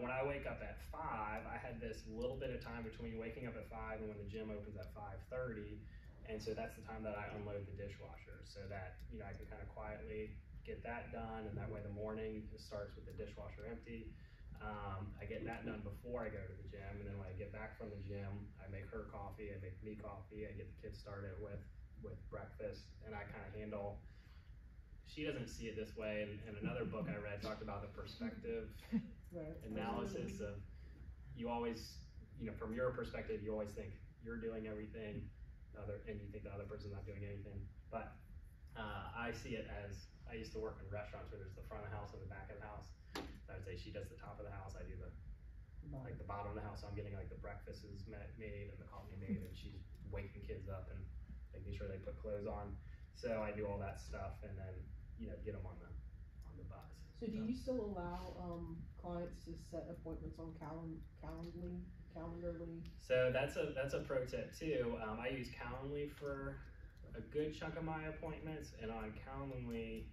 When I wake up at 5, I had this little bit of time between waking up at 5 and when the gym opens at 5:30, and so that's the time that I unload the dishwasher, so that, you know, I can kind of quietly get that done, and that way the morning starts with the dishwasher empty. I get that done before I go to the gym, and then when I get back from the gym, I make her coffee, I make me coffee, I get the kids started with breakfast, and I kind of handle. She doesn't see it this way, and another book I read talked about the perspective analysis of, you always, you know, from your perspective, you always think you're doing everything, and you think the other person's not doing anything. But I see it as, I used to work in restaurants where there's the front of the house and the back of the house. So I would say she does the top of the house, I do the bottom of the house. So I'm getting like the breakfast is made and the coffee made, and she's waking kids up and making sure they put clothes on. So I do all that stuff, and then, you know, get them on the bus. So do you still allow clients to set appointments on Calendly? So that's a pro tip too. I use Calendly for a good chunk of my appointments, and on Calendly,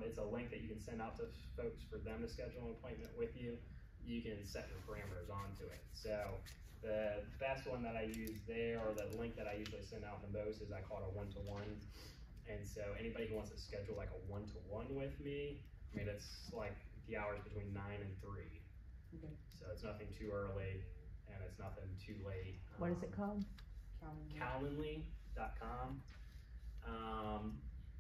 it's a link that you can send out to folks for them to schedule an appointment with you. You can set your parameters onto it. So the best one that I use there, or the link that I usually send out the most, is I call it a one-to-one. And so anybody who wants to schedule like a one-to-one with me, I mean, it's like the hours between 9 and 3. Okay. So it's nothing too early, and it's nothing too late. What is it called? Calendly.com.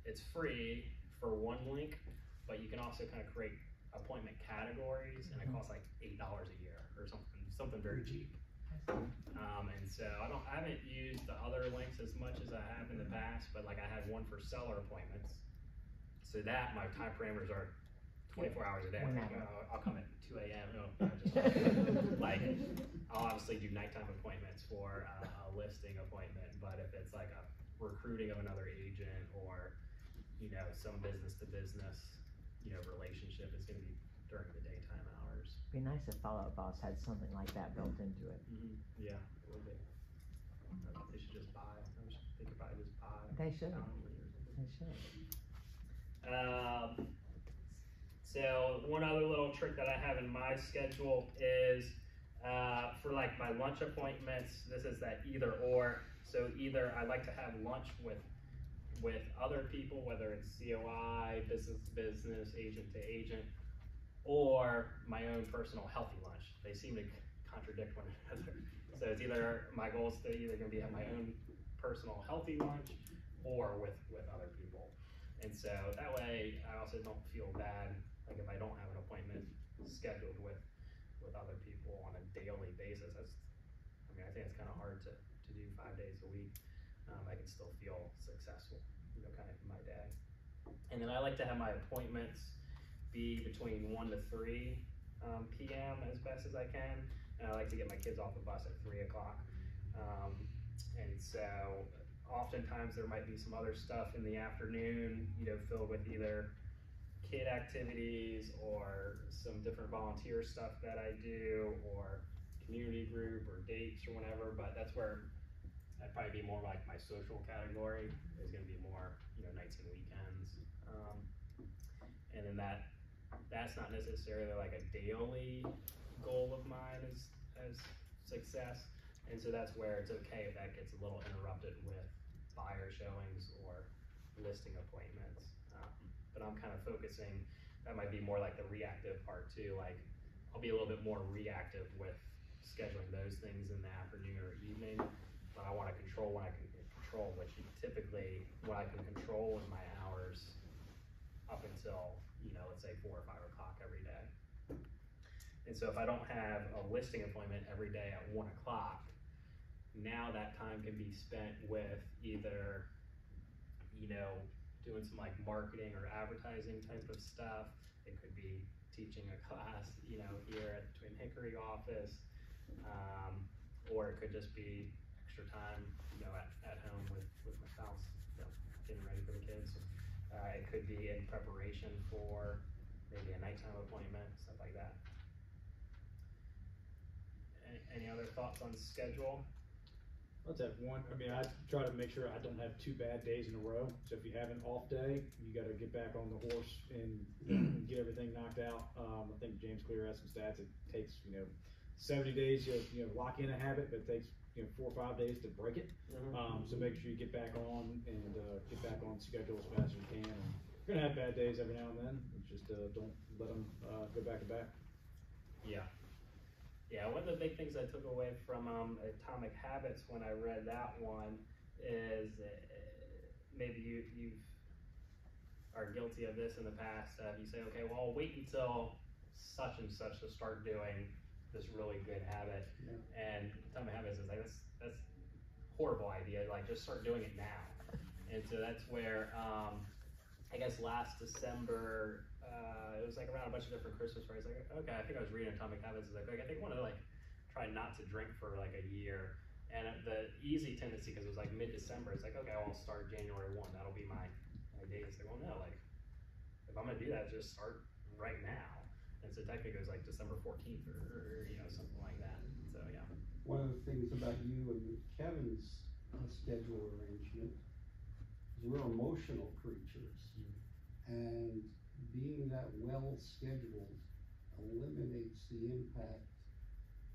It's free for one link, but you can also kind of create appointment categories, and it costs like $8 a year or something very cheap. And so I haven't used the other links as much as I have in the past, but like I had one for seller appointments. So that my time parameters are 24 hours a day. Like, I'll come at 2 a.m. No, just like I'll obviously do nighttime appointments for a listing appointment, but if it's like a recruiting of another agent, or, you know, some business to business, you know, relationship, it's going to be during the daytime hours. Be nice if Follow Up Boss had something like that built into it. Yeah, it would be. They should just buy. They could probably just buy. They should. They should. So one other little trick that I have in my schedule is for like my lunch appointments. This is that either or. So either I like to have lunch with other people, whether it's COI, business to business, agent to agent, or my own personal healthy lunch. They seem to contradict one another. So it's either, my goal is to either gonna be at my own personal healthy lunch or with other people. And so that way I also don't feel bad, like if I don't have an appointment scheduled with other people on a daily basis. I mean, I think it's kind of hard to do 5 days a week. I can still feel successful, kind of in my day. And then I like to have my appointments be between 1 to 3 p.m. as best as I can. And I like to get my kids off the bus at 3 o'clock. And so oftentimes there might be some other stuff in the afternoon, filled with either kid activities or some different volunteer stuff that I do, or community group or dates or whatever. But that's where I'd probably be more like my social category is going to be more, nights and weekends. And then that's not necessarily like a daily goal of mine as success. And so that's where it's okay if that gets a little interrupted with buyer showings or listing appointments. But I'm kind of focusing, that might be more like the reactive part too. Like I'll be a little bit more reactive with scheduling those things in the afternoon or evening, but I want to control when I can control, which typically what I can control in my hours up until, let's say 4 or 5 o'clock every day. And so if I don't have a listing appointment every day at 1 o'clock, now that time can be spent with either, doing some like marketing or advertising type of stuff. It could be teaching a class, here at the Twin Hickory office, or it could just be extra time, at home with my spouse, getting ready for the kids. It could be in preparation for maybe a nighttime appointment, stuff like that. Any other thoughts on schedule? Let's have one. I mean, I try to make sure I don't have 2 bad days in a row. So if you have an off day, you got to get back on the horse and get everything knocked out. I think James Clear has some stats. It takes 70 days to lock in a habit, but it takes 4 or 5 days to break it. So make sure you get back on and get back on schedule as fast as you can. And you're gonna have bad days every now and then. Just don't let them go back to back. Yeah. Yeah, one of the big things I took away from Atomic Habits when I read that one is maybe you are guilty of this in the past. You say, okay, well, I'll wait until such and such to start doing this really good habit. Yeah. And Atomic Habits is like, that's horrible idea. Like, just start doing it now. And so that's where, I guess last December, it was like around a bunch of different Christmas parties. Like, okay, I think I was reading Atomic Habits. It's like, I think I want to like try not to drink for like a year. And the easy tendency, because it was like mid-December, it's like, okay, well, I'll start January 1. That'll be my date. It's like, well, no, like if I'm gonna do that, just start right now. And so technically it was like December 14th or something like that. So yeah. One of the things about you and Kevin's schedule arrangement is we're emotional creatures. And being that well scheduled eliminates the impact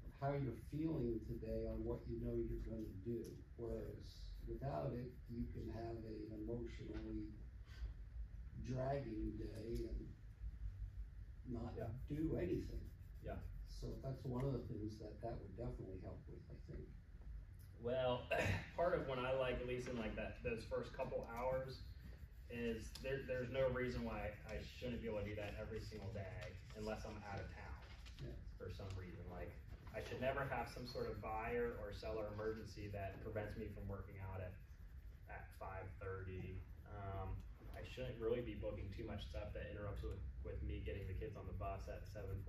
of how you're feeling today on what you're going to do. Whereas without it, you can have an emotionally dragging day and not do anything. Yeah. So that's one of the things that would definitely help with, I think. Well, part of when I like, at least in like those first couple hours, is there's no reason why I shouldn't be able to do that every single day unless I'm out of town for some reason. Like I should never have some sort of buyer or seller emergency that prevents me from working out at 5:30. I shouldn't really be booking too much stuff that interrupts with me getting the kids on the bus at 7:45.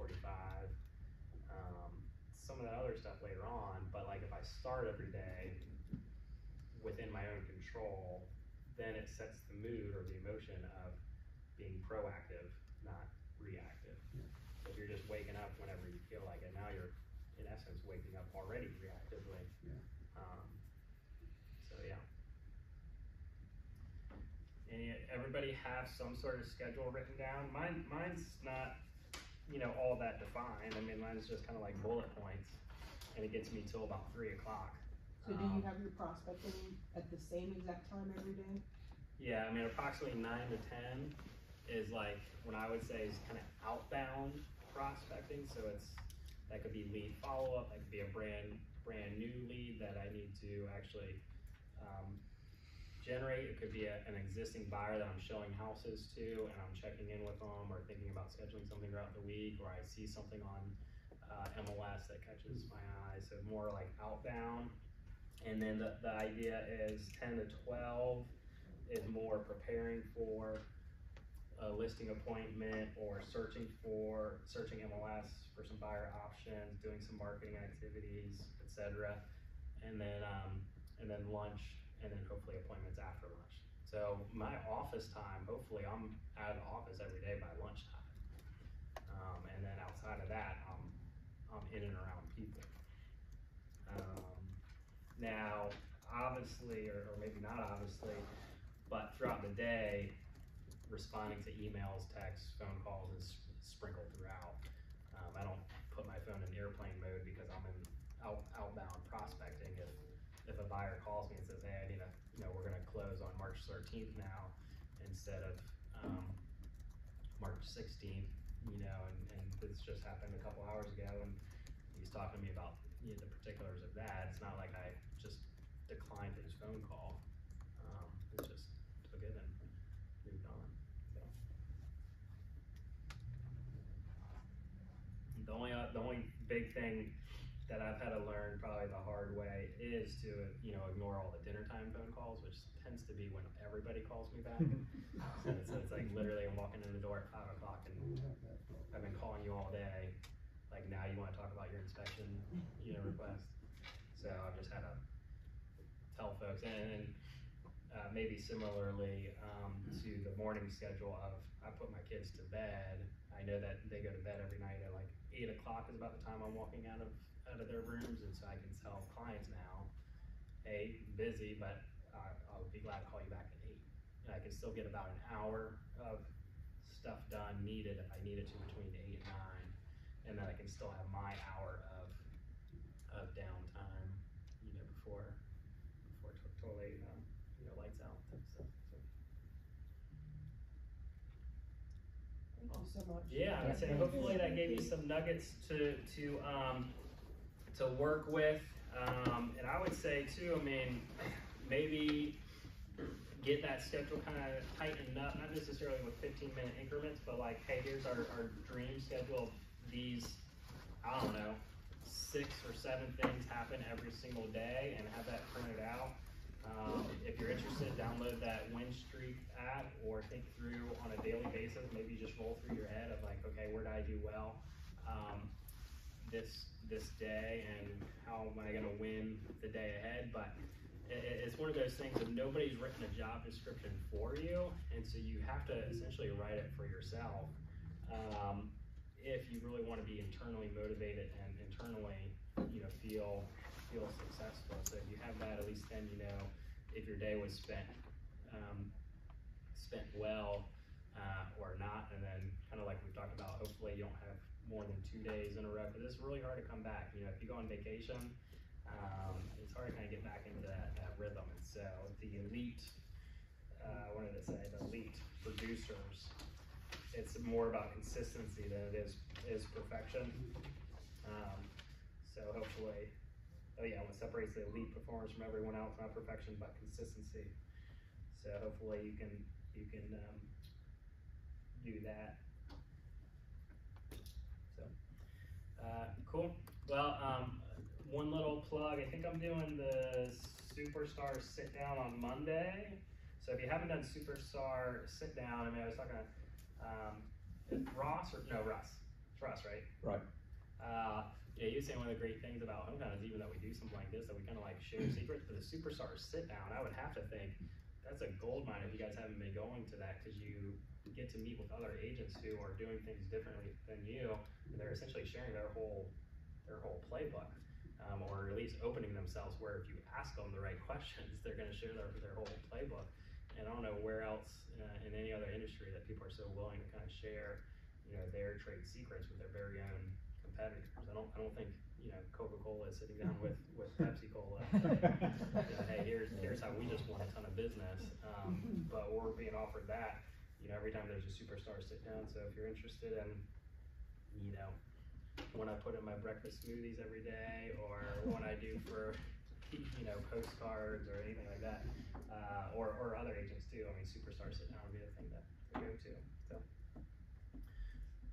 Some of that other stuff later on, but like if I start every day within my own control, then it sets the mood or the emotion of being proactive, not reactive. Yeah. If you're just waking up whenever you feel like it, now you're in essence waking up already reactively. Yeah. So yeah. And everybody have some sort of schedule written down. Mine's not, all that defined. I mean, mine's just kind of like bullet points, and it gets me till about 3 o'clock. So do you have your prospecting at the same exact time every day? Yeah, I mean, approximately 9 to 10 is like when I would say is kind of outbound prospecting. So it's That could be lead follow-up, that could be a brand new lead that I need to actually generate. It could be an existing buyer that I'm showing houses to and I'm checking in with them or thinking about scheduling something throughout the week, or I see something on MLS that catches my eye, so more like outbound. And then the idea is 10 to 12 is more preparing for a listing appointment or searching MLS for some buyer options, doing some marketing activities, etc. And then lunch, and then hopefully appointments after lunch. So my office time, hopefully I'm out of the office every day by lunchtime. And then outside of that, I'm in and around people. Now, obviously, or maybe not obviously, but throughout the day, responding to emails, texts, phone calls is sprinkled throughout. I don't put my phone in airplane mode because I'm in outbound prospecting. If a buyer calls me and says, hey, I need a, we're gonna close on March 13th now instead of March 16th, and this just happened a couple hours ago, and he's talking to me about the particulars of that. It's not like I just declined his phone call. It's just took it and moved on. So. The only big thing that I've had to learn probably the hard way is to ignore all the dinner time phone calls, which tends to be when everybody calls me back. so it's like literally I'm walking in the door at 5 o'clock and I've been calling you all day. Like now you want to talk about your inspection request. So I've just had to tell folks, and maybe similarly to the morning schedule of I put my kids to bed. I know that they go to bed every night at like 8 o'clock is about the time I'm walking out of their rooms, and so I can tell clients now, hey, I'm busy, but I'll be glad to call you back at 8. And I can still get about an hour of stuff done needed if I need it to between 8 and 9, and then I can still have my hour of downtime, before totally lights out type stuff. So. Thank you so much. Yeah, I say hopefully that gave you some nuggets to work with, and I would say too, maybe get that schedule kind of tightened up, not necessarily with 15-minute increments, but like, hey, here's our dream schedule of these, I don't know, 6 or 7 things happen every single day, and have that printed out. If you're interested, download that Win Streak app, or think through on a daily basis, maybe just roll through your head of like, okay, where did I do well this day, and how am I gonna win the day ahead? But it's one of those things that nobody's written a job description for you, and so you have to essentially write it for yourself if you really want to be internally motivated and internally feel successful. So if you have that, at least then if your day was spent well or not. And then kind of like we talked about, hopefully you don't have more than 2 days in a row, because it's really hard to come back. If you go on vacation, it's hard to kind of get back into that rhythm. And so the elite, what did it say? The elite producers, it's more about consistency than it is perfection. So hopefully, what separates the elite performers from everyone else, not perfection, but consistency. So hopefully you can do that. So cool. Well, one little plug. I think I'm doing the Superstar sit down on Monday. So if you haven't done Superstar sit down, I was talking to Russ. It's Russ, right? Right. He was saying one of the great things about Hometown is, even though we do something like this, that we kind of like share secrets, but the Superstar sit down, I would have to think that's a gold mine if you guys haven't been going to that, because you get to meet with other agents who are doing things differently than you, and they're essentially sharing their whole playbook, or at least opening themselves, where if you ask them the right questions, they're going to share their whole playbook. And I don't know where else in any other industry that people are so willing to kind of share their trade secrets with their very own competitors. I don't think Coca-Cola is sitting down with Pepsi-Cola hey, here's how we just won a ton of business, but we're being offered that every time there's a Superstar sit down. So if you're interested in when I put in my breakfast smoothies every day, or when I do for, postcards or anything like that, or other agents too. I mean, Superstar Sit Down would be the thing that we go to. So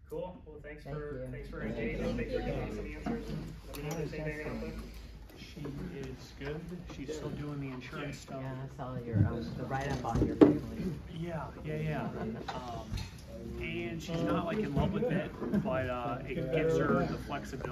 cool. Well, thanks Thank for you. engaging. Thanks for giving me some answers. Let me know if there's anything I can help with. She is good. She's still doing the insurance stuff. Yeah, I saw your, the write-up on your family. Yeah. And she's not like in love with it, but it gives her the flexibility.